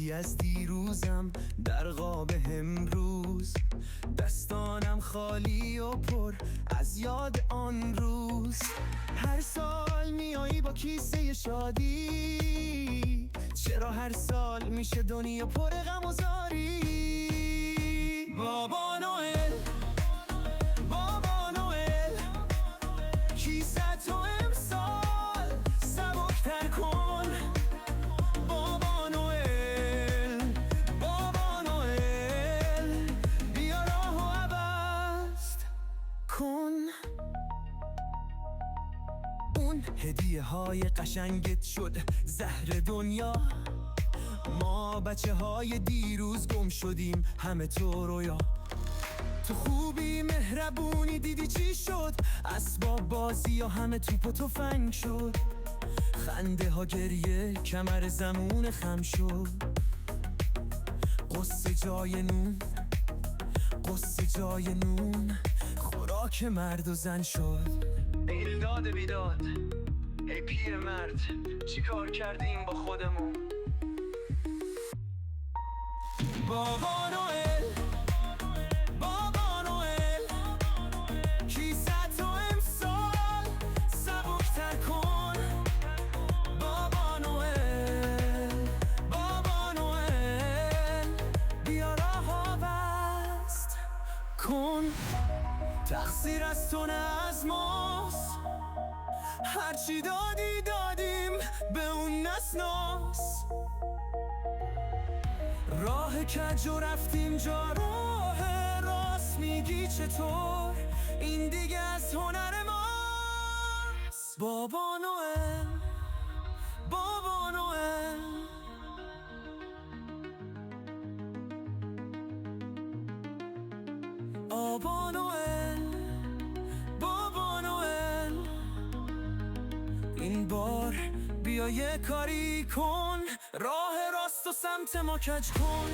یادی از دیروزم در قاب امروز، دستانم خالی و پر از یاد آن روز. هر سال میایی با کیسه شادی، چرا هر سال میشه دنیا پر غم و زاری؟ بابا نوئل، بابا نوئل، کیسه تو امسال سبکتر کن. بابا نوئل، بابا نوئل، بیا راهو عوض کن. اون هدیه های قشنگت شد زهر دنیا، ما بچه های دیروز گم شدیم همه تو رویا. تو خوبی مهربونی دیدی چی شد، اسباب بازی و همه توپ و تفنگ شد. خنده ها گریه کمر زمون خم شد. قصه جای نون، قصه جای نون، خوراک مرد و زن شد. ای داد بیداد، ای پیر مرد، چی کار کردیم با خودمون؟ بابا نوئل، بابا نوئل، کیسه تو امسال سبکتر کن. بابا نوئل، بابا نوئل، بیا راه عوض کن. تقصیر از تو نه از ماست، هرچی دادی دادیم به اون نسناس. راه کج و رفتیم جا راه راست، میگی چطور این دیگه از هنر ماست؟ بابا نوئل، بابا نوئل، بابا نوئل، بابا نوئل، این بار بیا یه کاری کن، راه راست و سمت ما کج کن.